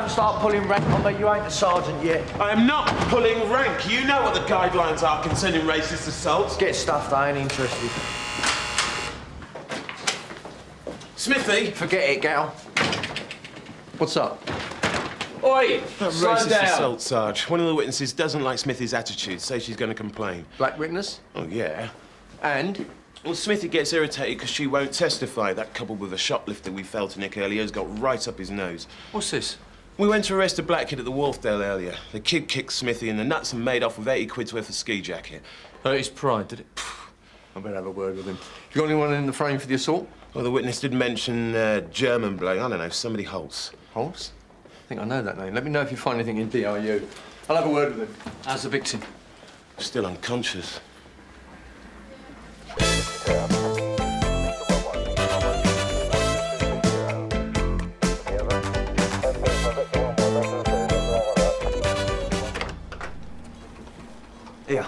don't start pulling rank on me. You ain't the sergeant yet. I am not pulling rank. You know what the guidelines are concerning racist assaults. Get stuffed, I ain't interested. Smithy! Forget it, gal. What's up? Oi! That slow racist down. assault, Sarge. One of the witnesses doesn't like Smithy's attitude, says she's going to complain. Black witness? Oh, yeah. And? Well, Smithy gets irritated because she won't testify. That coupled with a shoplifter we fell to Nick earlier has got right up his nose. What's this? We went to arrest a black kid at the Wharfdale earlier. The kid kicked Smithy in the nuts and made off with 80 quid's worth of ski jacket. Hurt his pride, did it? I better have a word with him. You got anyone in the frame for the assault? Well, the witness did mention German bloke. I don't know, somebody Holtz. Hollis? I think I know that name. Let me know if you find anything in DRU. I'll have a word with him. How's the victim? Still unconscious. Here.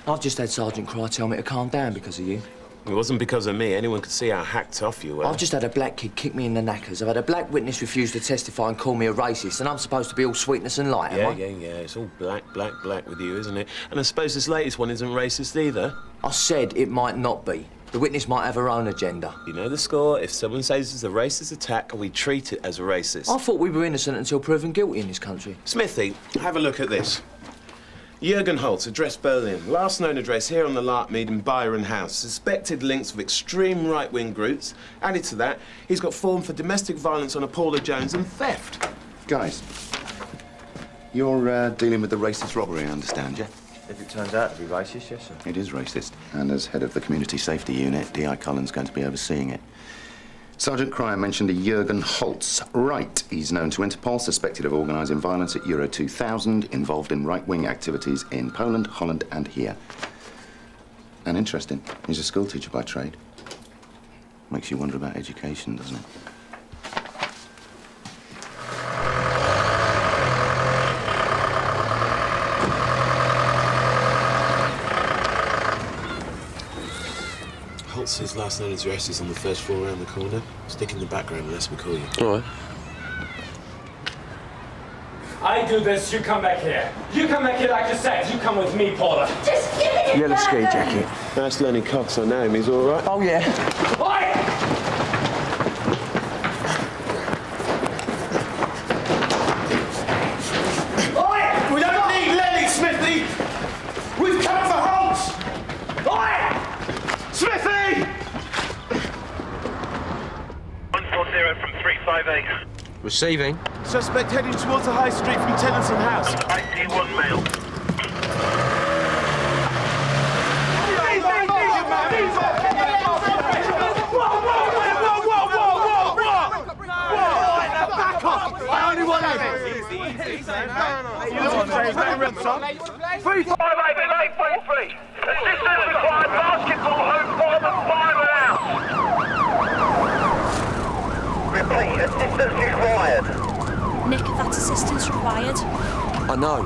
I've just had Sergeant Cry tell me to calm down because of you. It wasn't because of me. Anyone could see how hacked off you were. I've just had a black kid kick me in the knackers. I've had a black witness refuse to testify and call me a racist, and I'm supposed to be all sweetness and light, am I? Yeah. It's all black, black, black with you, isn't it? And I suppose this latest one isn't racist either. I said it might not be. The witness might have her own agenda. You know the score. If someone says it's a racist attack, we treat it as a racist. I thought we were innocent until proven guilty in this country. Smithy, have a look at this. Geoghan Holtz, address Berlin. Last known address here on the Larkmead in Byron House. Suspected links with extreme right-wing groups. Added to that, he's got form for domestic violence on a Paula Jones and theft. Guys, you're dealing with the racist robbery, I understand, yeah? If it turns out to be racist, yes, sir. It is racist. And as head of the Community Safety Unit, D.I. Colin's going to be overseeing it. Sergeant Cryer mentioned a Geoghan Holtz. Right. He's known to Interpol, suspected of organising violence at Euro 2000, involved in right-wing activities in Poland, Holland and here. And interesting, he's a schoolteacher by trade. Makes you wonder about education, doesn't it? Holtz's last known address is on the first floor around the corner. Stick in the background unless we call you. All right. I do this, you come back here. You come back here like I said. You come with me, Paula. Just give it Yellow ski jacket. That's Lenny Cox, I know him. He's all right. Oh, yeah. Oi! Oi! We don't need Lenny, Smithy! We've come for Holtz! Oi! Smithy! 140 from 358. Receiving. Suspect heading towards the high street from Donaldson House. ID1 male. Back off! I only want easy. You look at saying no run, son. 358 843. Assistance required. Basketball hoop bottom Byron out. Repeat. Assistance required. Nick, if that's assistance required. I know.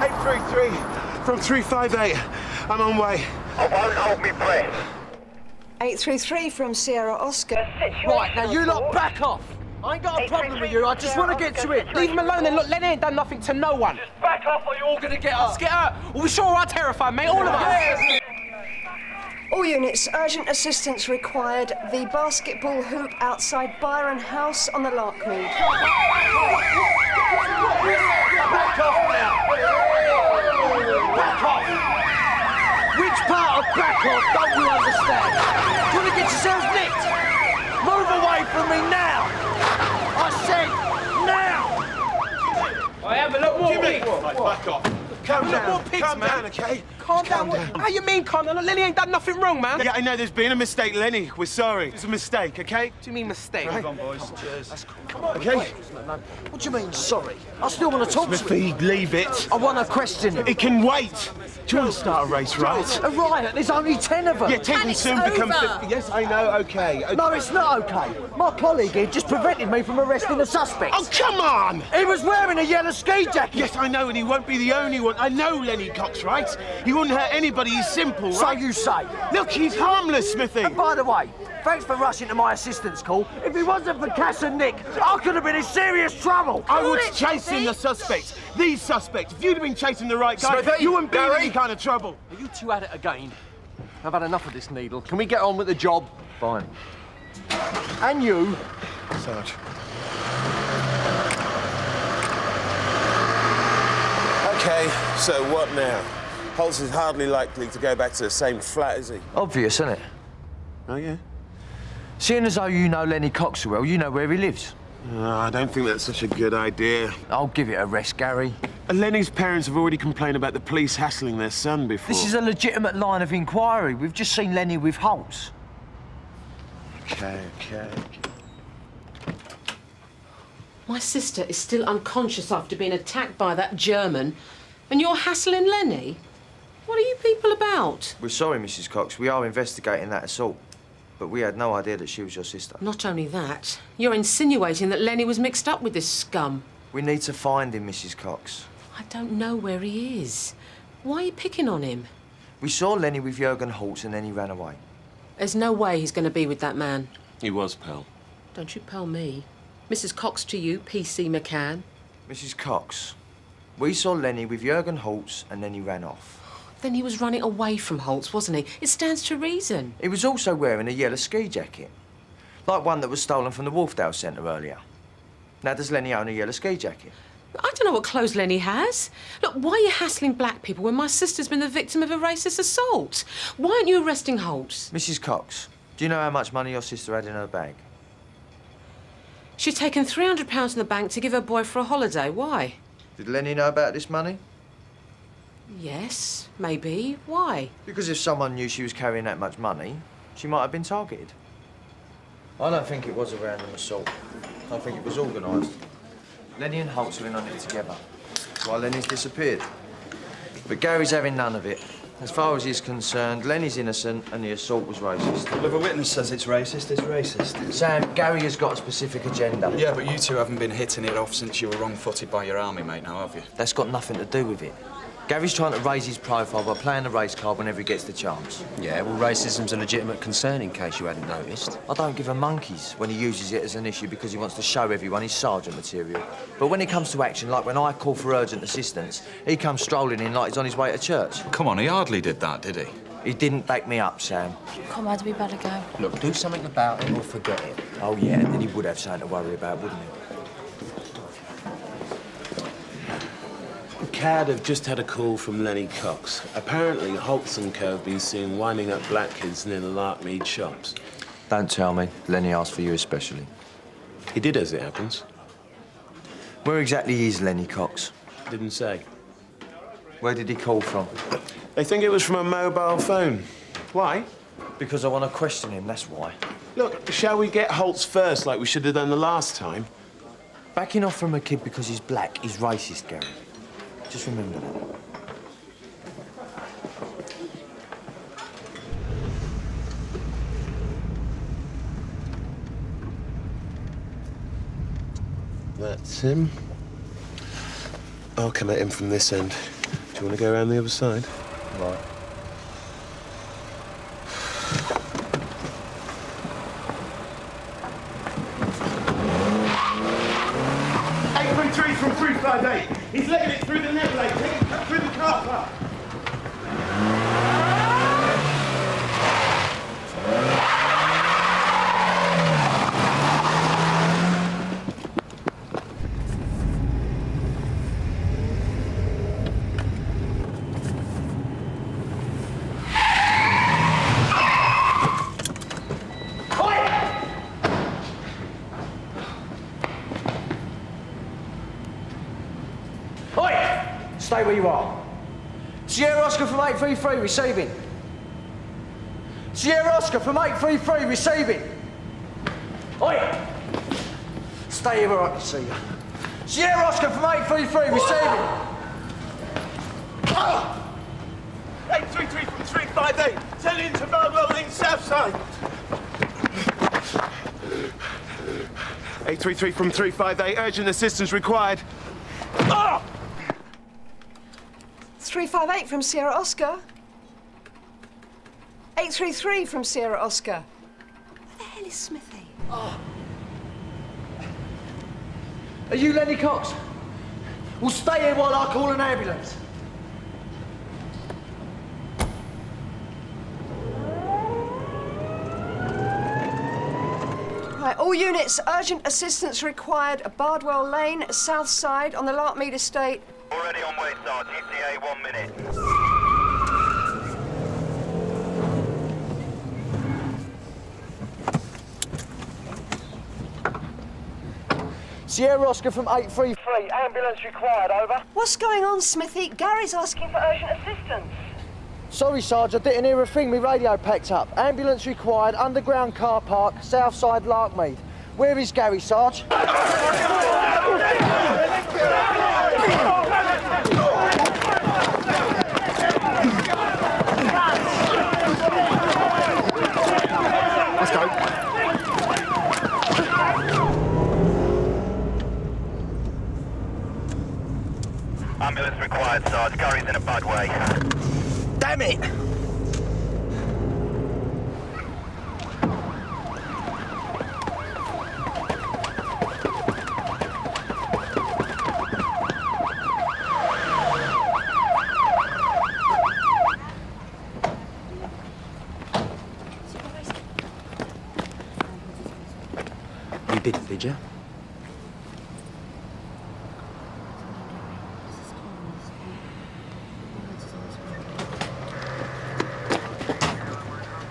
833 from 358. I'm on way. I won't hold me breath. 833 from Sierra Oscar. Right, now you lot back off. I ain't got a problem with you. I just want to get to it. Leave him alone then. Look, Lenny ain't done nothing to no one. Just back off or you're all Gonna get us. Get hurt. Well, we sure are terrified, mate. All of us. All units, urgent assistance required. The basketball hoop outside Byron House on the Larkmead. Back off now. Back off. Which part of back off don't you understand? Do you want to get yourselves nicked? Move away from me now. I said now. I have a lot more Back off. Calm down, okay? calm down. How you mean, calm down? Lenny ain't done nothing wrong, man. Yeah, I know there's been a mistake, Lenny. We're sorry. It's a mistake, okay? What do you mean mistake? Right. Come on, boys. Cheers. That's cool. Come on, Okay. What do you mean, sorry? I still want to talk to Smithy, leave it. I want a question. It can wait. Do you want to start a race, right? A riot, there's only 10 of them. Yeah, 10 can soon become 50. Yes, I know, okay. No, it's not okay. My colleague here just prevented me from arresting the suspect. Oh, come on! He was wearing a yellow ski jacket. Yes, I know, and he won't be the only one. I know Lenny Cox, right? He wouldn't hurt anybody. He's simple, So right? you say. Look, he's harmless, Smithy. And by the way, thanks for rushing to my assistance call. If it wasn't for Cass and Nick, I could have been in serious trouble. I was chasing the suspect. These suspects. If you'd have been chasing the right guy, Smithy, you wouldn't be in Gary. any kind of trouble. Are you two at it again? I've had enough of this needle. Can we get on with the job? Fine. And you. Sarge. Okay, so what now? Hollis is hardly likely to go back to the same flat, is he? Obvious, isn't it? Oh, yeah? Seeing as though you know Lenny Cox so well, you know where he lives. I don't think that's such a good idea. I'll give it a rest, Gary. Lenny's parents have already complained about the police hassling their son before. This is a legitimate line of inquiry. We've just seen Lenny with Holtz. Okay. My sister is still unconscious after being attacked by that German, and you're hassling Lenny? What are you people about? We're sorry, Mrs. Cox. We are investigating that assault. But we had no idea that she was your sister. Not only that, you're insinuating that Lenny was mixed up with this scum. We need to find him, Mrs. Cox. I don't know where he is. Why are you picking on him? We saw Lenny with Geoghan Holtz and then he ran away. There's no way he's going to be with that man. He was, pal. Don't you pell me. Mrs. Cox to you, PC McCann. Mrs. Cox, we saw Lenny with Geoghan Holtz and then he ran off. Then he was running away from Holtz, wasn't he? It stands to reason. He was also wearing a yellow ski jacket, like one that was stolen from the Wharfdale Centre earlier. Now, does Lenny own a yellow ski jacket? I don't know what clothes Lenny has. Look, why are you hassling black people when my sister's been the victim of a racist assault? Why aren't you arresting Holtz? Mrs. Cox, do you know how much money your sister had in her bag? She's taken £300 from the bank to give her boy for a holiday. Why? Did Lenny know about this money? Yes, maybe. Why? Because if someone knew she was carrying that much money, she might have been targeted. I don't think it was a random assault. I think it was organised. Lenny and Holtz were in on it together, while Lenny's disappeared. But Gary's having none of it. As far as he's concerned, Lenny's innocent and the assault was racist. Well, if a witness says it's racist, it's racist. Sam, Gary has got a specific agenda. Yeah, but you two haven't been hitting it off since you were wrong-footed by your army mate now, have you? That's got nothing to do with it. Gary's trying to raise his profile by playing the race card whenever he gets the chance. Yeah, well, racism's a legitimate concern, in case you hadn't noticed. I don't give a monkeys when he uses it as an issue because he wants to show everyone he's sergeant material. But when it comes to action, like when I call for urgent assistance, he comes strolling in like he's on his way to church. Come on, he hardly did that, did he? He didn't back me up, Sam. Comrade, we better go. Look, do something about it or forget it. Oh, yeah, then he would have something to worry about, wouldn't he? CAD have just had a call from Lenny Cox. Apparently, Holtz and Co have been seen winding up black kids near the Larkmead shops. Don't tell me. Lenny asked for you especially. He did, as it happens. Where exactly is Lenny Cox? Didn't say. Where did he call from? They think it was from a mobile phone. Why? Because I want to question him, that's why. Look, shall we get Holtz first, like we should have done the last time? Backing off from a kid because he's black is racist, Gary. Just remember that. That's him. I'll come at him from this end. Do you want to go around the other side? Right. From 358. He's legging it through the net lane, taking it through the car park. Stay where you are. Sierra Oscar from 833, receiving. Sierra Oscar from 833, receiving. Oi! Stay here where I can see you. Sierra Oscar from 833, receiving. 833 from 358. Tell into Monroe Lane, south side. 833 from 358. Urgent assistance required. 358 from Sierra Oscar. 833 from Sierra Oscar. Where the hell is Smithy? Are you Lenny Cox? Well, stay here while I call an ambulance. Right, all units, urgent assistance required at Bardwell Lane, south side on the Larkmead estate. Already on way, Sarge. ETA 1 minute. Sierra Oscar from 833. Ambulance required, over. What's going on, Smithy? Gary's asking for urgent assistance. Sorry, Sarge, I didn't hear a thing. My radio packed up. Ambulance required, underground car park, south side Larkmead. Where is Gary, Sarge? Let's go. Ambulance required, Sarge. Gary's in a bad way. Damn it! You didn't, did you?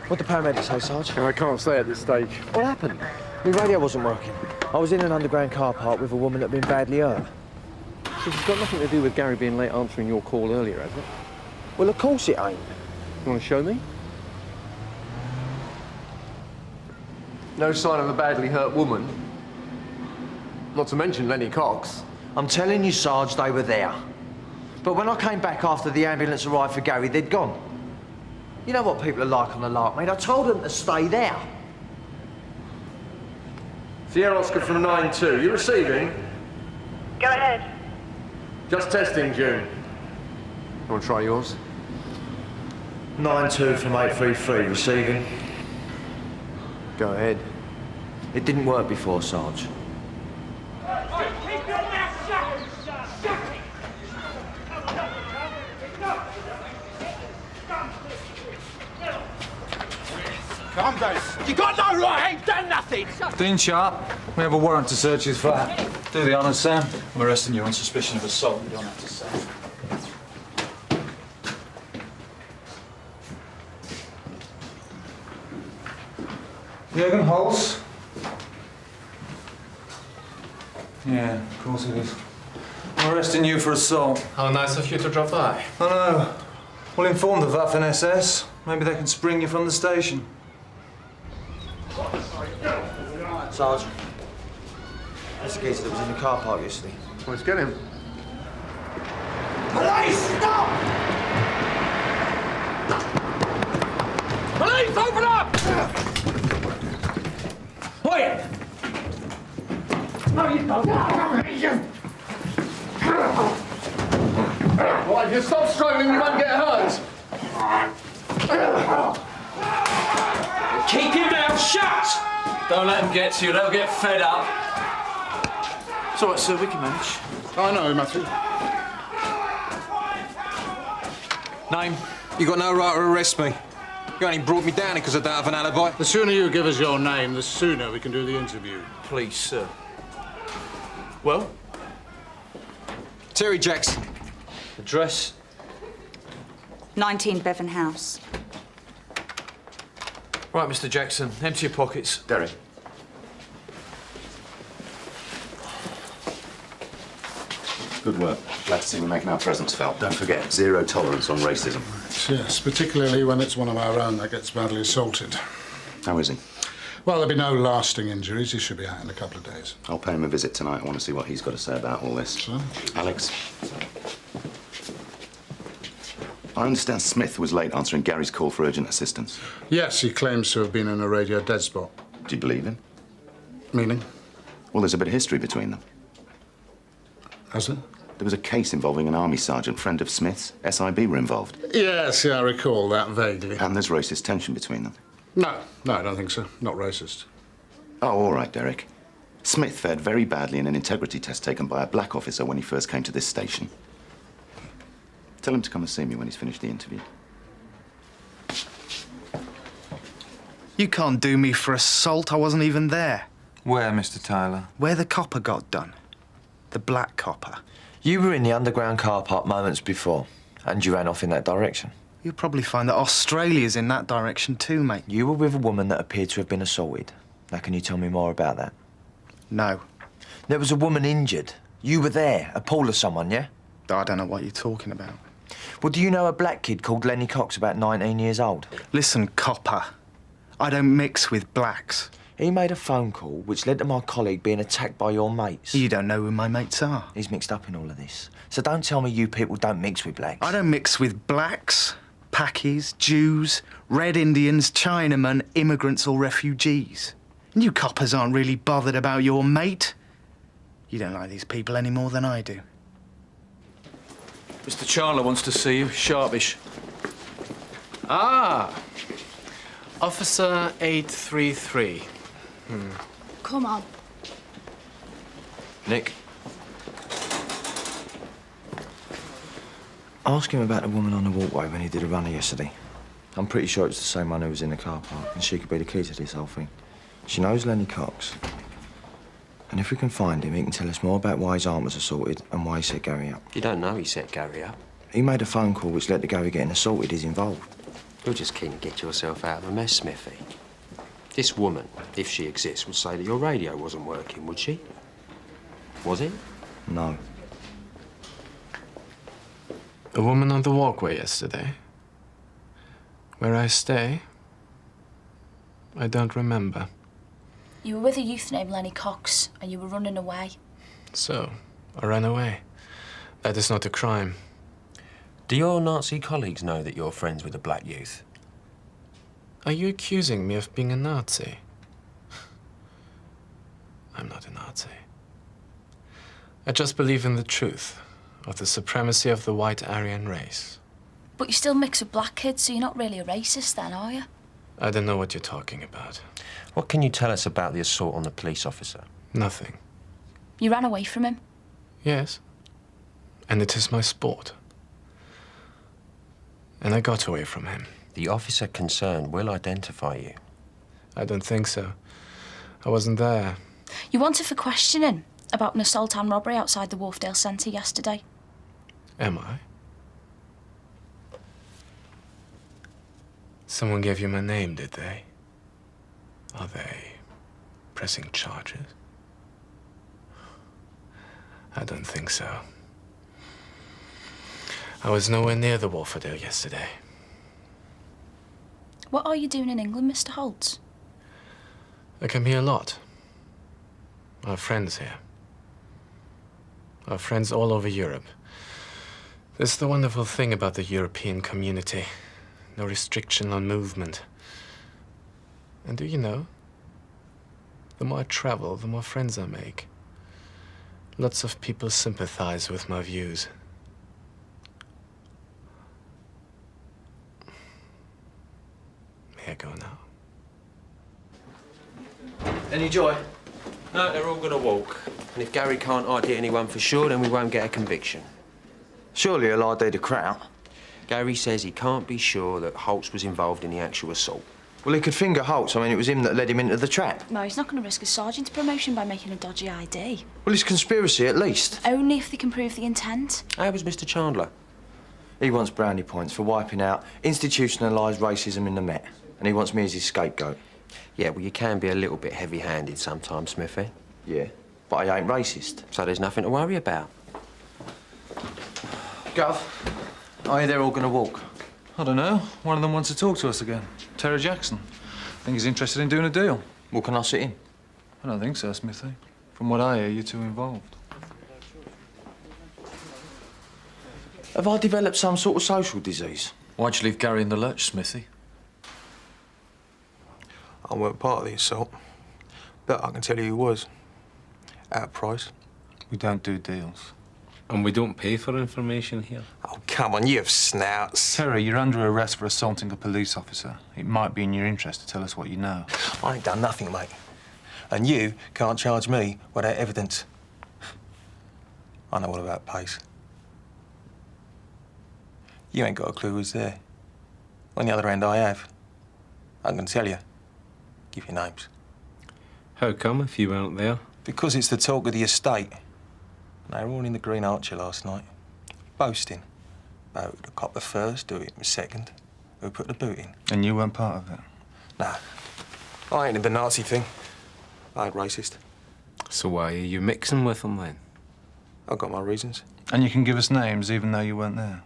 What'd the paramedics say, Sarge? I can't say at this stage. What happened? My radio wasn't working. I was in an underground car park with a woman that'd been badly hurt. This has got nothing to do with Gary being late answering your call earlier, has it? Well, of course it ain't. You want to show me? No sign of a badly hurt woman. Not to mention Lenny Cox. I'm telling you, Sarge, they were there. But when I came back after the ambulance arrived for Gary, they'd gone. You know what people are like on the Larkmead. I told them to stay there. Sierra Oscar from 9-2. You receiving? Go ahead. Just testing, June. You want to try yours? 9-2 from 833, receiving. Go ahead. It didn't work before, Sarge. Calm down. You got no right. I ain't done nothing. Dean Sharp, we have a warrant to search his flat. Do the honours, Sam. I'm arresting you on suspicion of assault. You don't have to say. Geoghan Hollis? Yeah, of course it is. I'm arresting you for assault. How nice of you to drop by. I know. We'll inform the Waffen SS. Maybe they can spring you from the station. Sarge, that's the geezer that was in the car park yesterday. Let's get him. Police, stop! Police, open up! Quiet! No, you don't. Well, if you stop struggling, you won't get hurt. Keep your mouth shut! Don't let them get to you, they'll get fed up. It's all right, sir, we can manage. I know, Matthew. Name? You got no right to arrest me. You only brought me down here because I don't have an alibi. The sooner you give us your name, the sooner we can do the interview. Please, sir. Well? Terry Jackson. Address? 19 Bevan House. Right, Mr. Jackson, empty your pockets. Derek. Good work. Glad to see we're making our presence felt. Don't forget, zero tolerance on racism. Yes, particularly when it's one of our own that gets badly assaulted. How is he? Well, there'll be no lasting injuries. He should be out in a couple of days. I'll pay him a visit tonight. I want to see what he's got to say about all this. So? Alex? I understand Smith was late answering Gary's call for urgent assistance. Yes, he claims to have been in a radio dead spot. Do you believe him? Meaning? Well, there's a bit of history between them. Has there? There was a case involving an army sergeant, friend of Smith's. SIB were involved. Yes, I recall that vaguely. And there's racist tension between them. No, I don't think so. Not racist. Oh, all right, Derek. Smith fared very badly in an integrity test taken by a black officer when he first came to this station. Tell him to come and see me when he's finished the interview. You can't do me for assault. I wasn't even there. Where, Mr. Tyler? Where the copper got done. The black copper. You were in the underground car park moments before, and you ran off in that direction. You'll probably find that Australia's in that direction too, mate. You were with a woman that appeared to have been assaulted. Now, can you tell me more about that? No. There was a woman injured. You were there, a pool of someone, yeah? I don't know what you're talking about. Well, do you know a black kid called Lenny Cox, about 19 years old? Listen, copper. I don't mix with blacks. He made a phone call which led to my colleague being attacked by your mates. You don't know who my mates are. He's mixed up in all of this. So don't tell me you people don't mix with blacks. I don't mix with blacks, Pakis, Jews, Red Indians, Chinamen, immigrants or refugees. And you coppers aren't really bothered about your mate. You don't like these people any more than I do. Mr. Chandler wants to see you, sharpish. Ah, Officer 833. Come on. Nick. Ask him about the woman on the walkway when he did a runner yesterday. I'm pretty sure it's the same one who was in the car park, and she could be the key to this whole thing. She knows Lenny Cox. And if we can find him, he can tell us more about why his aunt was assaulted and why he set Gary up. You don't know he set Gary up. He made a phone call which led to Gary getting assaulted. He's involved. You're just keen to get yourself out of a mess, Smithy. This woman, if she exists, would say that your radio wasn't working, would she? Was it? No. A woman on the walkway yesterday. Where I stay? I don't remember. You were with a youth named Lenny Cox, and you were running away. So, I ran away. That is not a crime. Do your Nazi colleagues know that you're friends with a black youth? Are you accusing me of being a Nazi? I'm not a Nazi. I just believe in the truth of the supremacy of the white Aryan race. But you still mix with black kids, so you're not really a racist then, are you? I don't know what you're talking about. What can you tell us about the assault on the police officer? Nothing. You ran away from him? Yes. And it is my sport. And I got away from him. The officer concerned will identify you. I don't think so. I wasn't there. You wanted for questioning about an assault and robbery outside the Wharfdale Centre yesterday. Am I? Someone gave you my name, did they? Are they pressing charges? I don't think so. I was nowhere near the Wharfdale yesterday. What are you doing in England, Mr. Holtz? I come here a lot. I have friends here. I have friends all over Europe. This is the wonderful thing about the European community. No restriction on movement. And do you know, the more I travel, the more friends I make. Lots of people sympathize with my views. May I go now? Any joy? No, they're all going to walk. And if Gary can't ID anyone for sure, then we won't get a conviction. Surely he'll ID the crowd. Gary says he can't be sure that Holtz was involved in the actual assault. Well, he could finger Holtz. I mean, it was him that led him into the trap. No, he's not going to risk a sergeant's promotion by making a dodgy ID. Well, it's conspiracy, at least. Only if they can prove the intent. How was Mr. Chandler? He wants brownie points for wiping out institutionalised racism in the Met. And he wants me as his scapegoat. Yeah, well, you can be a little bit heavy-handed sometimes, Smithy. Yeah, but I ain't racist. So there's nothing to worry about. Gov? I hear they're all going to walk. I don't know. One of them wants to talk to us again. Terry Jackson. I think he's interested in doing a deal. Well, can I sit in? I don't think so, Smithy. From what I hear, you're too involved. Have I developed some sort of social disease? Why'd you leave Gary in the lurch, Smithy? I weren't part of the assault, but I can tell you who was. At a price. We don't do deals. And we don't pay for information here. Oh, come on, you have snouts. Terry, you're under arrest for assaulting a police officer. It might be in your interest to tell us what you know. I ain't done nothing, mate. And you can't charge me without evidence. I know all about pace. You ain't got a clue who's there. On the other hand, I have. I can tell you. Give you names. How come if you weren't there? Because it's the talk of the estate. They were all in the Green Archer last night, boasting about who cop the first, who hit the second, who put the boot in. And you weren't part of it? Nah. I ain't in the Nazi thing. I ain't racist. So why are you mixing with them then? I've got my reasons. And you can give us names even though you weren't there?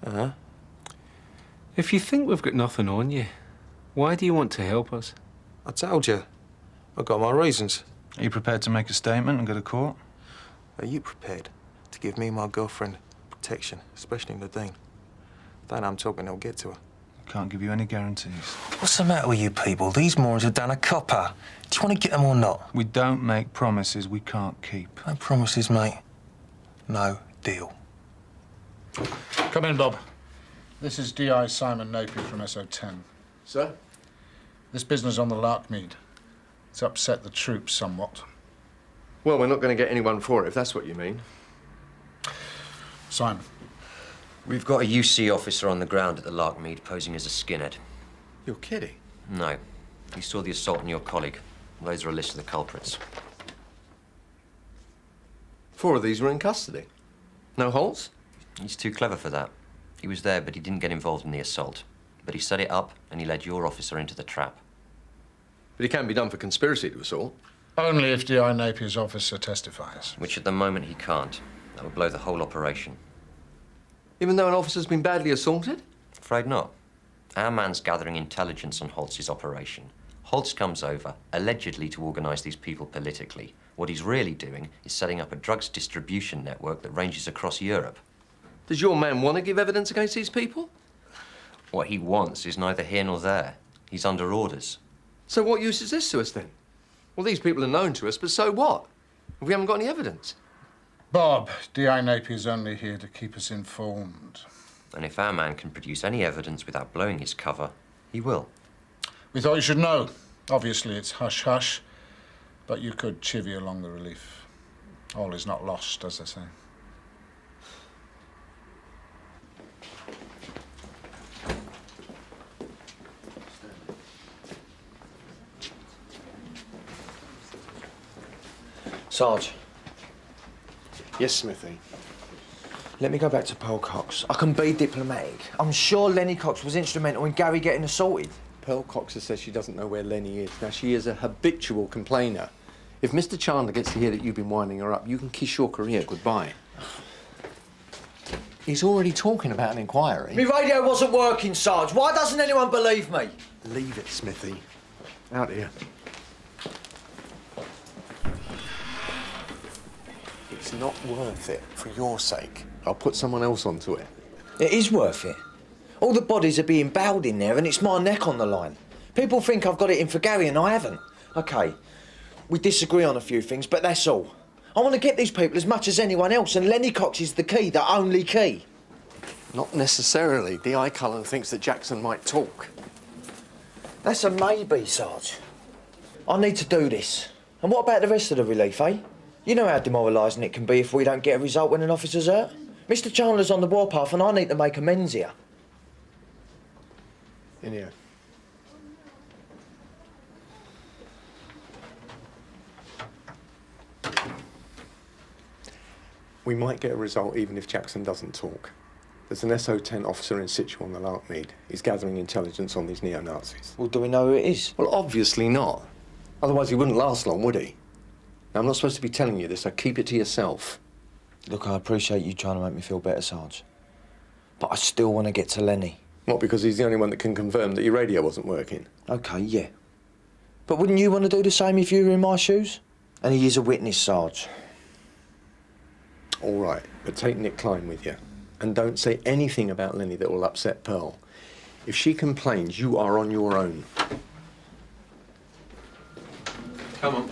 Uh-huh. If you think we've got nothing on you, why do you want to help us? I told you. I've got my reasons. Are you prepared to make a statement and go to court? Are you prepared to give me and my girlfriend protection, especially Nadine? Then I'm talking, they'll get to her. Can't give you any guarantees. What's the matter with you people? These morons have done a copper. Do you want to get them or not? We don't make promises we can't keep. No promises, mate. No deal. Come in, Bob. This is D.I. Simon Napier from SO10. Sir? This business on the Larkmead. It's upset the troops somewhat. Well, we're not going to get anyone for it, if that's what you mean. Simon. We've got a UC officer on the ground at the Larkmead posing as a skinhead. You're kidding? No. He saw the assault on your colleague. Those are a list of the culprits. 4 of these were in custody. No Holtz? He's too clever for that. He was there, but he didn't get involved in the assault. But he set it up, and he led your officer into the trap. But he can be done for conspiracy to assault. Only if D.I. Napier's officer testifies. Which at the moment he can't. That would blow the whole operation. Even though an officer's been badly assaulted? Afraid not. Our man's gathering intelligence on Holtz's operation. Holtz comes over, allegedly to organise these people politically. What he's really doing is setting up a drugs distribution network that ranges across Europe. Does your man want to give evidence against these people? What he wants is neither here nor there. He's under orders. So what use is this to us, then? Well, these people are known to us, but so what? We haven't got any evidence. Bob, D.I. Napier's only here to keep us informed. And if our man can produce any evidence without blowing his cover, he will. We thought you should know. Obviously, it's hush-hush, but you could chivvy along the relief. All is not lost, as they say. Sarge. Yes, Smithy. Let me go back to Pearl Cox. I can be diplomatic. I'm sure Lenny Cox was instrumental in Gary getting assaulted. Pearl Cox has said she doesn't know where Lenny is. Now, she is a habitual complainer. If Mr. Chandler gets to hear that you've been winding her up, you can kiss your career goodbye. He's already talking about an inquiry. My radio wasn't working, Sarge. Why doesn't anyone believe me? Leave it, Smithy. Out here. It's not worth it for your sake. I'll put someone else onto it. It is worth it. All the bodies are being bowed in there and it's my neck on the line. People think I've got it in for Gary and I haven't. OK, we disagree on a few things, but that's all. I want to get these people as much as anyone else, and Lenny Cox is the key, the only key. Not necessarily. D.I. Cullen thinks that Jackson might talk. That's a maybe, Sarge. I need to do this. And what about the rest of the relief, eh? You know how demoralising it can be if we don't get a result when an officer's hurt. Mr. Chandler's on the warpath and I need to make amends here. In here. We might get a result even if Jackson doesn't talk. There's an SO10 officer in situ on the Larkmead. He's gathering intelligence on these neo-Nazis. Well, do we know who it is? Well, obviously not. Otherwise he wouldn't last long, would he? Now, I'm not supposed to be telling you this, so keep it to yourself. Look, I appreciate you trying to make me feel better, Sarge. But I still want to get to Lenny. What, because he's the only one that can confirm that your radio wasn't working? OK, yeah. But wouldn't you want to do the same if you were in my shoes? And he is a witness, Sarge. All right, but take Nick Klein with you. And don't say anything about Lenny that will upset Pearl. If she complains, you are on your own. Come on.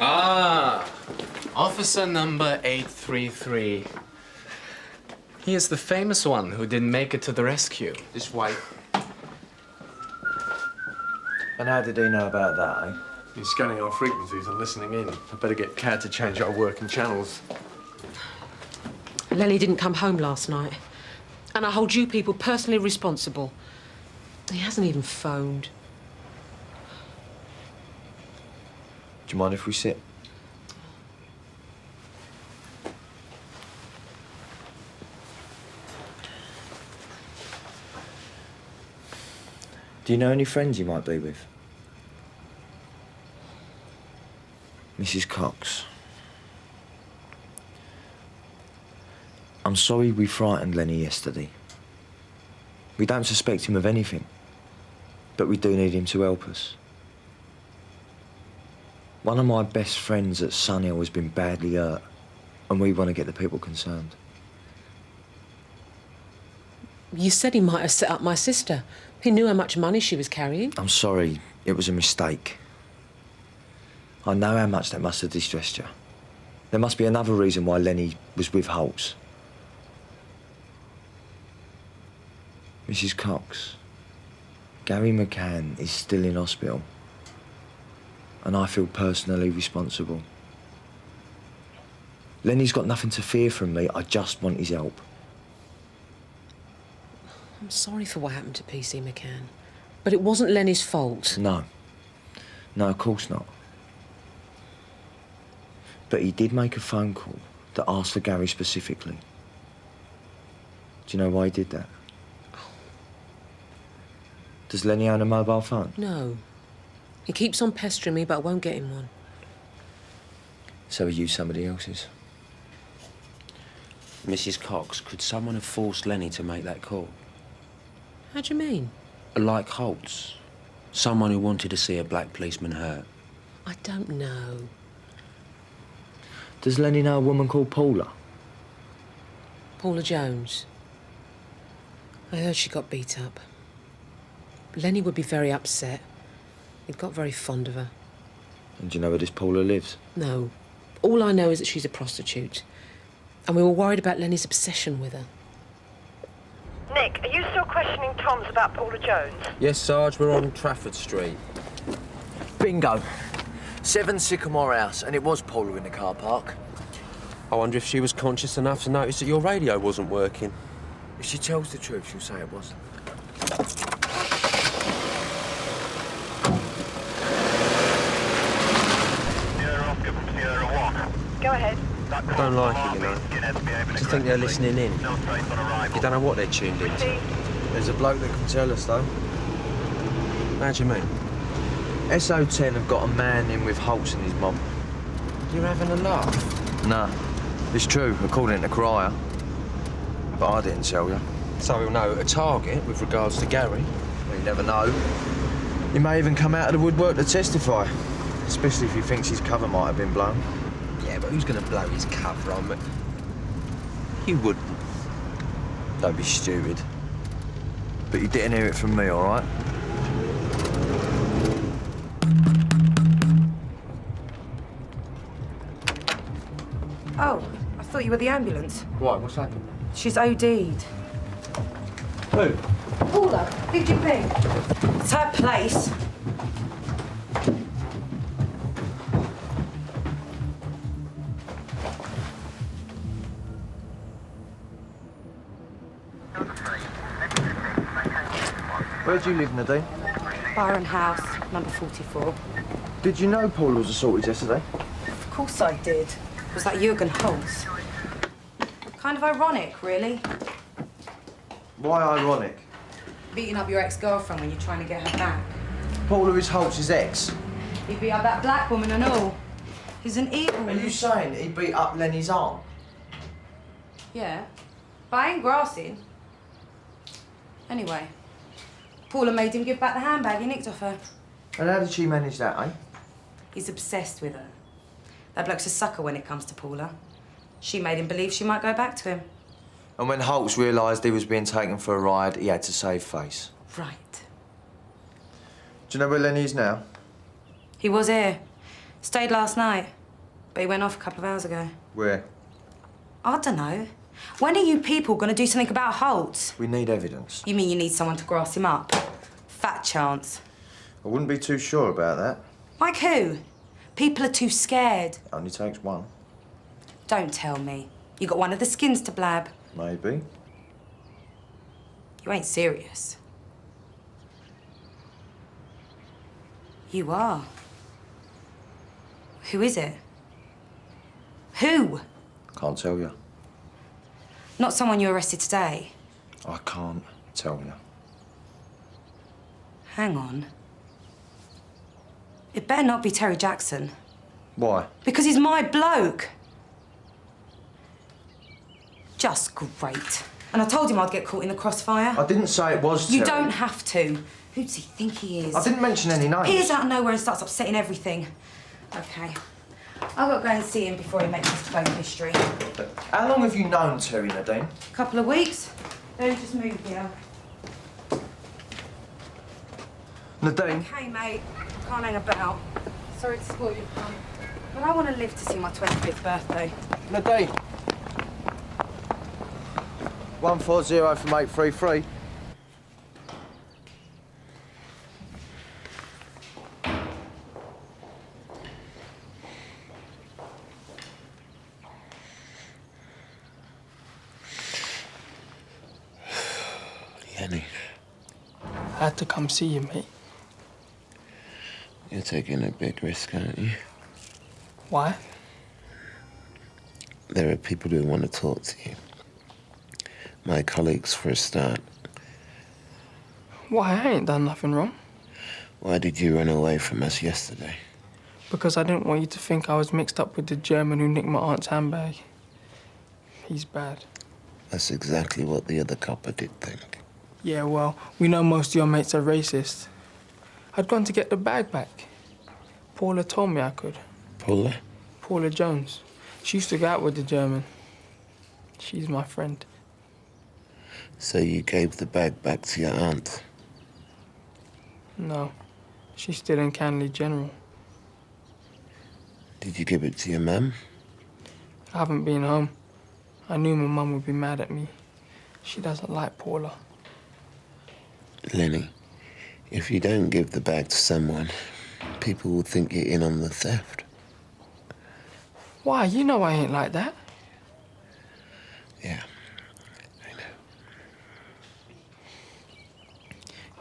Ah, officer number 833. He is the famous one who didn't make it to the rescue. This way. And how did he know about that, eh? He's scanning our frequencies and listening in. I better get Cath to change our working channels. Lenny didn't come home last night. And I hold you people personally responsible. He hasn't even phoned. Do you mind if we sit? Do you know any friends you might be with? Mrs. Cox. I'm sorry we frightened Lenny yesterday. We don't suspect him of anything, but we do need him to help us. One of my best friends at Sunhill has been badly hurt, and we want to get the people concerned. You said he might have set up my sister. He knew how much money she was carrying. I'm sorry, it was a mistake. I know how much that must have distressed you. There must be another reason why Lenny was with Holtz. Mrs. Cox, Gary McCann is still in hospital, and I feel personally responsible. Lenny's got nothing to fear from me. I just want his help. I'm sorry for what happened to PC McCann, but it wasn't Lenny's fault. No. No, of course not. But he did make a phone call that asked for Gary specifically. Do you know why he did that? Does Lenny own a mobile phone? No. He keeps on pestering me, but I won't get him one. So he used somebody else's? Mrs. Cox, could someone have forced Lenny to make that call? How do you mean? Like Holtz. Someone who wanted to see a black policeman hurt. I don't know. Does Lenny know a woman called Paula? Paula Jones. I heard she got beat up. Lenny would be very upset. He got very fond of her. And do you know where this Paula lives? No. All I know is that she's a prostitute. And we were worried about Lenny's obsession with her. Nick, are you still questioning Tom's about Paula Jones? Yes, Sarge, we're on Trafford Street. Bingo. 7 Sycamore House, and it was Paula in the car park. I wonder if she was conscious enough to notice that your radio wasn't working. If she tells the truth, she'll say it wasn't. Go ahead. I don't like it, you know. Do you think they're listening in? You don't know what they're tuned into. There's a bloke that can tell us, though. How do you mean? SO10 have got a man in with Holtz and his mob. You're having a laugh? Nah, it's true, according to Crier. But I didn't tell you. So we'll know a target with regards to Gary. Well, you never know. He may even come out of the woodwork to testify. Especially if he thinks his cover might have been blown. Yeah, but who's going to blow his cover on me? You wouldn't. Don't be stupid. But you didn't hear it from me, all right? Oh, I thought you were the ambulance. Why? What's happened? She's OD'd. Who? Paula, who'd you ping? It's her place. Where do you live, Nadine? Byron House, number 44. Did you know Paula was assaulted yesterday? Of course I did. Was that Geoghan Holtz? Kind of ironic, really. Why ironic? Beating up your ex-girlfriend when you're trying to get her back. Paula is Holtz's ex. He beat up that black woman and all. He's an evil. Are you saying he beat up Lenny's aunt? Yeah. But I ain't grassing. Anyway, Paula made him give back the handbag he nicked off her. And how did she manage that, eh? He's obsessed with her. That bloke's a sucker when it comes to Paula. She made him believe she might go back to him. And when Holtz realised he was being taken for a ride, he had to save face. Right. Do you know where Lenny is now? He was here. Stayed last night. But he went off a couple of hours ago. Where? I don't know. When are you people going to do something about Holtz? We need evidence. You mean you need someone to grass him up? Fat chance. I wouldn't be too sure about that. Like who? People are too scared. Only takes one. Don't tell me. You got one of the skins to blab. Maybe. You ain't serious. You are. Who is it? Who? Can't tell you. Not someone you arrested today. I can't tell you. Hang on. It better not be Terry Jackson. Why? Because he's my bloke. Just great. And I told him I'd get caught in the crossfire. I didn't say it was You Terry. don't have to. Who does he think he is? I didn't mention any names. He is out of nowhere and starts upsetting everything. OK. I've got to go and see him before he makes his bloke history. How long have you known Terry, Nadine? A couple of weeks. Then he just moved here. Nadine? OK, mate. Can't hang about. Sorry to spoil your fun. But I want to live to see my 25th birthday. Nadine? 140 from 833. Lenny, I had to come see you, mate. you're taking a big risk, aren't you? Why? There are people who want to talk to you. My colleagues, for a start. Why? I ain't done nothing wrong. Why did you run away from us yesterday? Because I didn't want you to think I was mixed up with the German who nicked my aunt's handbag. He's bad. That's exactly what the other copper did think. Yeah, well, we know most of your mates are racist. I'd gone to get the bag back. Paula told me I could. Paula? Paula Jones. She used to go out with the German. She's my friend. So you gave the bag back to your aunt? No. She's still in Canley General. Did you give it to your mum? I haven't been home. I knew my mum would be mad at me. She doesn't like Paula. Lenny, if you don't give the bag to someone, people will think you're in on the theft. Why? You know I ain't like that. Yeah.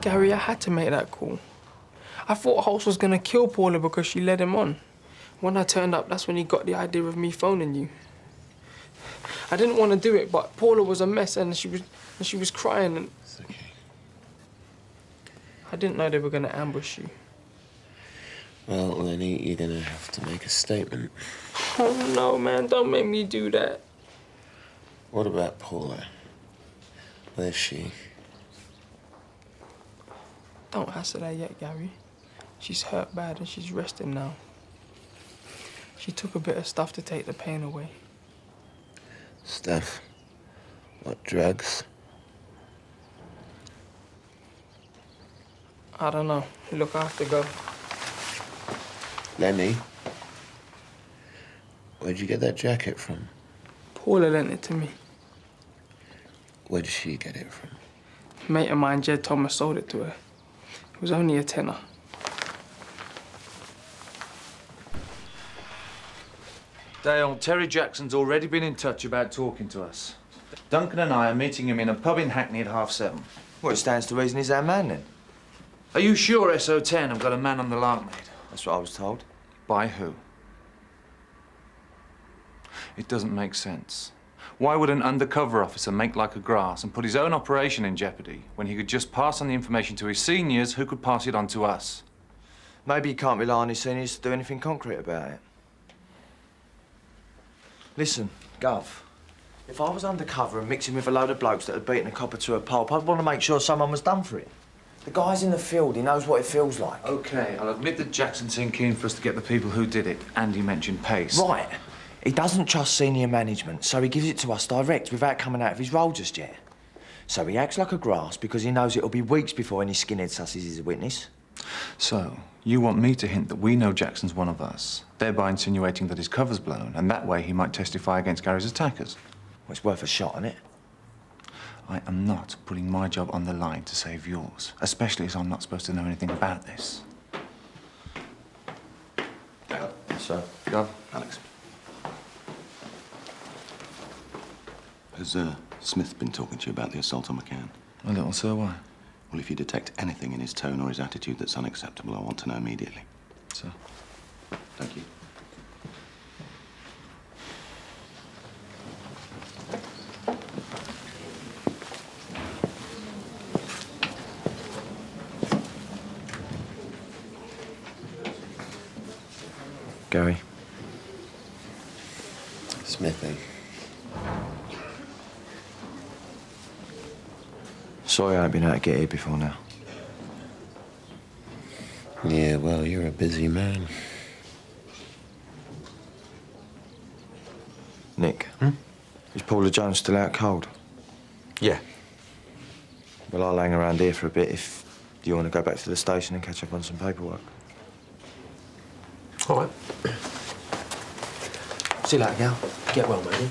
Gary, I had to make that call. I thought Holtz was gonna kill Paula because she led him on. When I turned up, that's when he got the idea of me phoning you. I didn't want to do it, but Paula was a mess and she was crying and... It's okay. I didn't know they were gonna ambush you. Well, Lenny, you're gonna have to make a statement. Oh no, man, don't make me do that. What about Paula? Where's she? Don't hassle her yet, Gary. She's hurt bad and she's resting now. She took a bit of stuff to take the pain away. Stuff? What, drugs? I don't know. Look, I have to go. Lenny? Where'd you get that jacket from? Paula lent it to me. Where did she get it from? A mate of mine, Jed Thomas, sold it to her. It was only a tenner. Dale, Terry Jackson's already been in touch about talking to us. Duncan and I are meeting him in a pub in Hackney at 7:30. Well, it stands to reason he's our man, then. Are you sure SO10 have got a man on the lark, mate? That's what I was told. By who? It doesn't make sense. Why would an undercover officer make like a grass and put his own operation in jeopardy when he could just pass on the information to his seniors who could pass it on to us? Maybe he can't rely on his seniors to do anything concrete about it. Listen, Gov, If I was undercover and mixing with a load of blokes that had beaten a copper to a pulp, I'd want to make sure someone was done for it. The guy's in the field, he knows what it feels like. OK, I'll admit that Jackson seemed keen for us to get the people who did it, and he mentioned pace. Right. He doesn't trust senior management, so he gives it to us direct without coming out of his role just yet. So he acts like a grass because he knows it'll be weeks before any skinhead susses is a witness. So, you want me to hint that we know Jackson's one of us, thereby insinuating that his cover's blown, and that way he might testify against Gary's attackers? Well, it's worth a shot, isn't it? I am not putting my job on the line to save yours, especially as I'm not supposed to know anything about this. So, go. Alex. Has Smith been talking to you about the assault on McCann? A little, sir. Why? Well, if you detect anything in his tone or his attitude that's unacceptable, I want to know immediately. Sir. Thank you. Gary. Smithy. Sorry I ain't been able to get here before now. Yeah, well, you're a busy man. Nick. Is Paula Jones still out cold? Yeah. Well, I'll hang around here for a bit if you want to go back to the station and catch up on some paperwork. All right. See you later, Gal. Get well, matey.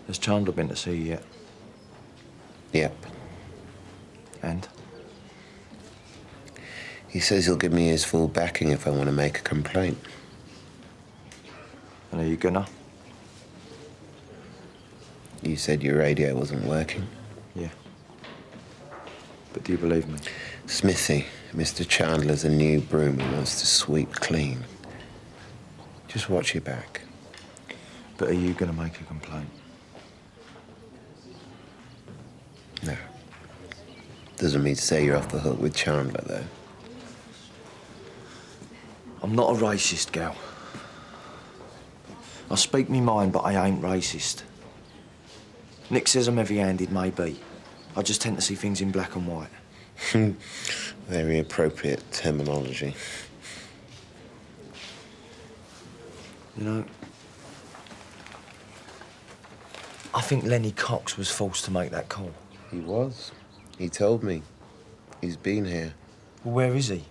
Has Chandler been to see you yet? Yep. And? He says he'll give me his full backing if I want to make a complaint. And are you gonna? You said your radio wasn't working? Yeah. But do you believe me? Smithy, Mr. Chandler's a new broom. He wants to sweep clean. Just watch your back. But are you gonna make a complaint? No. Doesn't mean to say you're off the hook with Chandler, though. I'm not a racist, gal. I speak me mind, but I ain't racist. Nick says I'm heavy-handed, maybe. I just tend to see things in black and white. Very appropriate terminology. You know, I think Lenny Cox was forced to make that call. He was. He told me. He's been here. Well, where is he?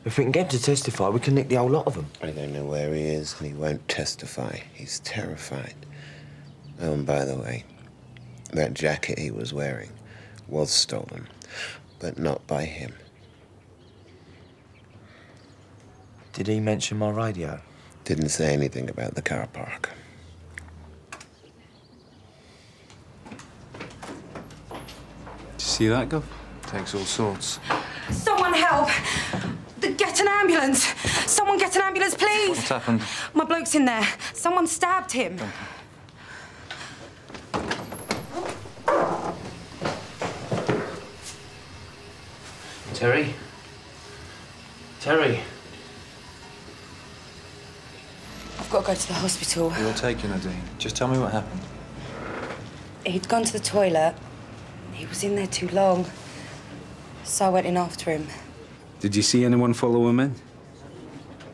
If we can get him to testify, we can nick the whole lot of them. I don't know where he is, and he won't testify. He's terrified. Oh, and by the way, that jacket he was wearing was stolen, but not by him. Did he mention my radio? Didn't say anything about the car park. See that, Gov? Takes all sorts. Someone help! Get an ambulance! Someone get an ambulance, please! What's happened? My bloke's in there. Someone stabbed him. Terry? Terry? I've got to go to the hospital. You'll take you, Nadine. Just tell me what happened. He'd gone to the toilet. He was in there too long. So I went in after him. Did you see anyone follow him in?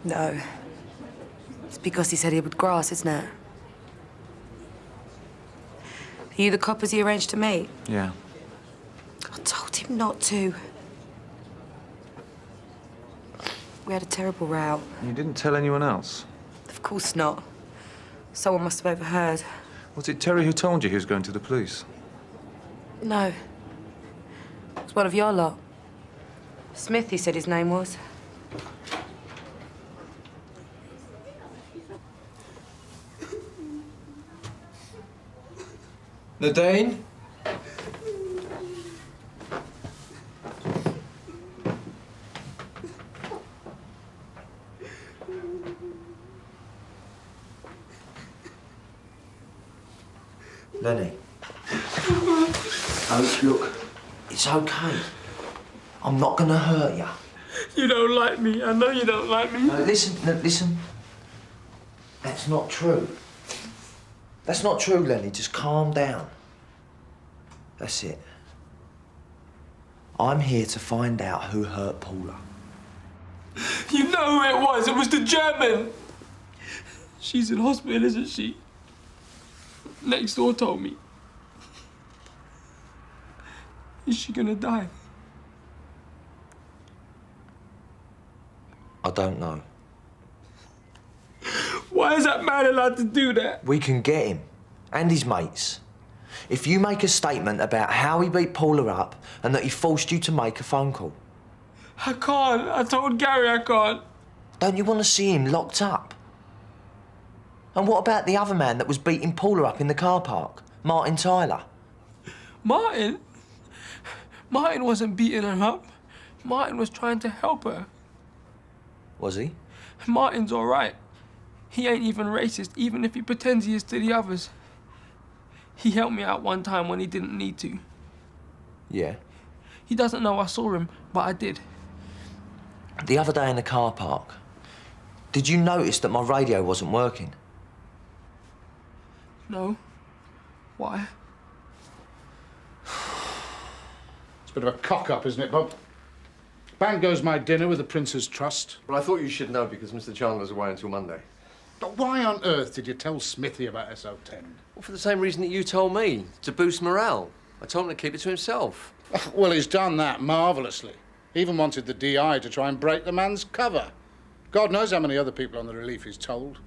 No. It's because he said he would grass, isn't it? Are you the coppers he arranged to meet? Yeah. I told him not to. We had a terrible row. You didn't tell anyone else? Of course not. Someone must have overheard. Was it Terry who told you he was going to the police? No. It was one of your lot. Smith, he said his name was. Nadine? Lenny. Oh, look, it's okay. I'm not gonna hurt you. You don't like me. I know you don't like me. No, listen. That's not true. That's not true, Lenny. Just calm down. That's it. I'm here to find out who hurt Paula. You know who it was. It was the German. She's in hospital, isn't she? Next door told me. Is she gonna die? I don't know. Why is that man allowed to do that? We can get him. And his mates. If you make a statement about how he beat Paula up and that he forced you to make a phone call. I can't. I told Gary I can't. Don't you want to see him locked up? And what about the other man that was beating Paula up in the car park? Martin Tyler. Martin? Martin wasn't beating her up. Martin was trying to help her. Was he? Martin's all right. He ain't even racist, even if he pretends he is to the others. He helped me out one time when he didn't need to. Yeah. He doesn't know I saw him, but I did. The other day in the car park, did you notice that my radio wasn't working? No. Why? It's a bit of a cock-up, isn't it, Bob? Bang goes my dinner with the Prince's Trust. Well, I thought you should know because Mr. Chandler's away until Monday. But why on earth did you tell Smithy about SO10? Well, for the same reason that you told me, to boost morale. I told him to keep it to himself. Well, he's done that marvellously. He even wanted the DI to try and break the man's cover. God knows how many other people on the relief he's told.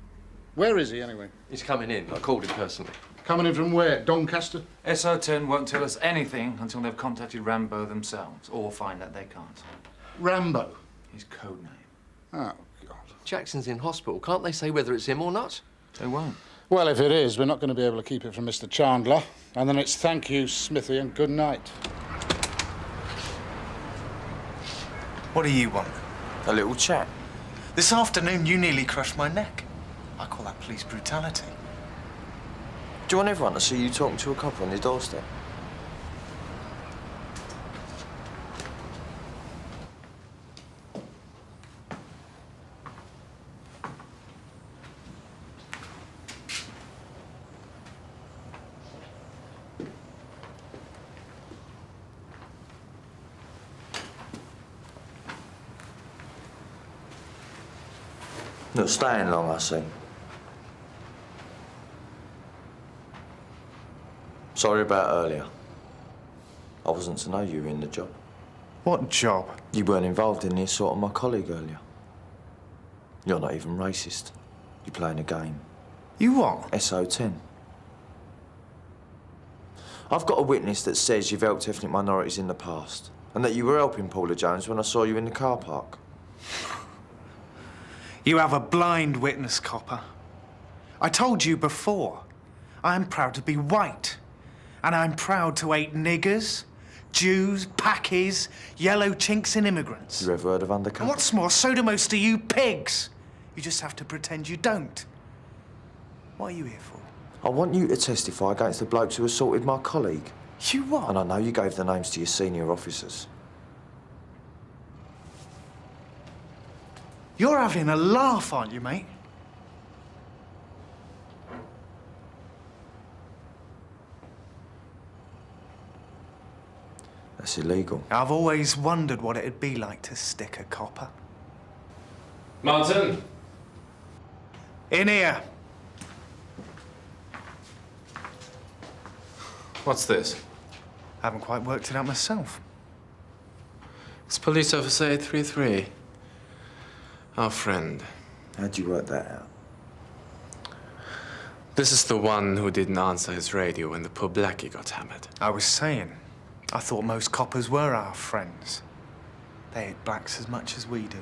Where is he, anyway? He's coming in. I called him personally. Coming in from where? Doncaster? SO10 won't tell us anything until they've contacted Rambo themselves, or find that they can't. Rambo? His code name. Oh, God. Jackson's in hospital. Can't they say whether it's him or not? They won't. Well, if it is, we're not going to be able to keep it from Mr. Chandler. And then it's thank you, Smithy, and good night. What do you want? A little chat. This afternoon, you nearly crushed my neck. I call that police brutality. Do you want everyone to see you talking to a cop on your doorstep? Not staying long, I see. Sorry about earlier. I wasn't to know you were in the job. What job? You weren't involved in the assault on my colleague earlier. You're not even racist. You're playing a game. You what? SO10. I've got a witness that says you've helped ethnic minorities in the past, and that you were helping Paula Jones when I saw you in the car park. You have a blind witness, copper. I told you before, I am proud to be white. And I'm proud to hate niggers, Jews, Pakis, yellow chinks and immigrants. You ever heard of undercover? And what's more, so do most of you pigs. You just have to pretend you don't. What are you here for? I want you to testify against the blokes who assaulted my colleague. You what? And I know you gave the names to your senior officers. You're having a laugh, aren't you, mate? That's illegal. I've always wondered what it'd be like to stick a copper. Martin! In here. What's this? Haven't quite worked it out myself. It's Police Officer 833. Our friend. How'd you work that out? This is the one who didn't answer his radio when the poor blackie got hammered. I was saying, I thought most coppers were our friends. They hate blacks as much as we do.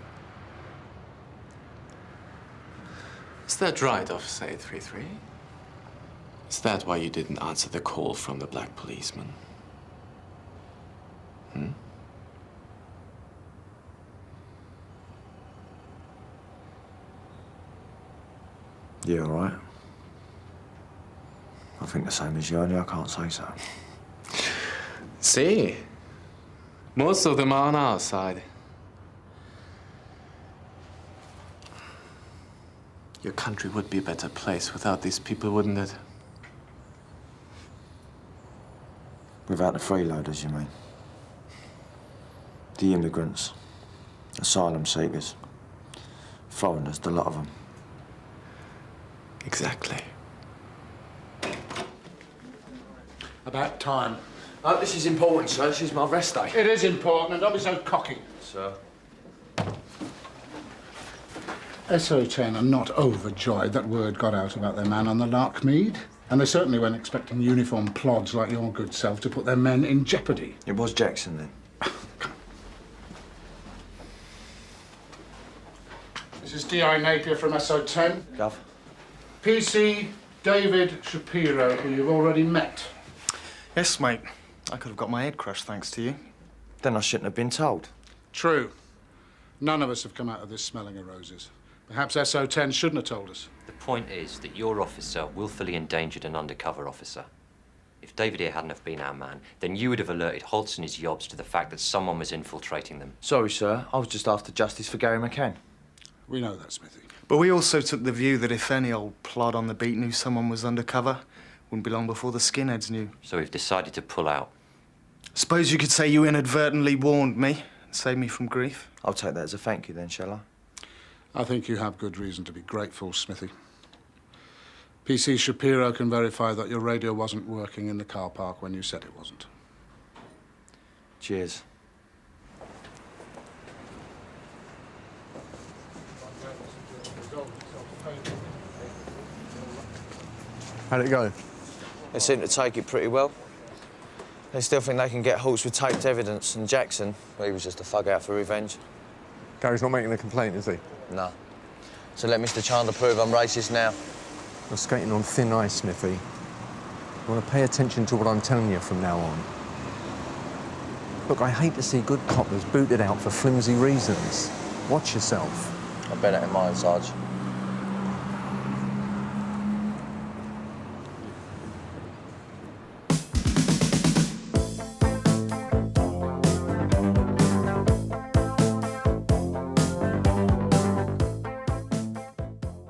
Is that right, Officer 833? Is that why you didn't answer the call from the black policeman? Hmm? Yeah, all right. I think the same as you, only I can't say so. See? Most of them are on our side. Your country would be a better place without these people, wouldn't it? Without the freeloaders, you mean? The immigrants, asylum seekers, foreigners, the lot of them. Exactly. About time. Oh, this is important, sir. This is my rest day. It is important, and don't be so cocky. Sir. SO10 are not overjoyed that word got out about their man on the Larkmead. And they certainly weren't expecting uniformed plods like your good self to put their men in jeopardy. It was Jackson, then. This is D.I. Napier from SO10. Gov. PC David Shapiro, who you've already met. Yes, mate. I could have got my head crushed thanks to you. Then I shouldn't have been told. True. None of us have come out of this smelling of roses. Perhaps SO10 shouldn't have told us. The point is that your officer willfully endangered an undercover officer. If David here hadn't have been our man, then you would have alerted Holtz and his yobs to the fact that someone was infiltrating them. Sorry, sir. I was just after justice for Gary McCann. We know that, Smithy. But we also took the view that if any old plod on the beat knew someone was undercover, wouldn't be long before the skinheads knew. So we've decided to pull out. Suppose you could say you inadvertently warned me and saved me from grief. I'll take that as a thank you then, shall I? I think you have good reason to be grateful, Smithy. PC Shapiro can verify that your radio wasn't working in the car park when you said it wasn't. Cheers. How'd it go? They seem to take it pretty well. They still think they can get Holtz with taped evidence, and Jackson, well, he was just a thug out for revenge. Gary's not making a complaint, is he? No. So let Mr. Chandler prove I'm racist now. You're skating on thin ice, Smithy. You want to pay attention to what I'm telling you from now on. Look, I hate to see good coppers booted out for flimsy reasons. Watch yourself. I bear that in mind, Sarge.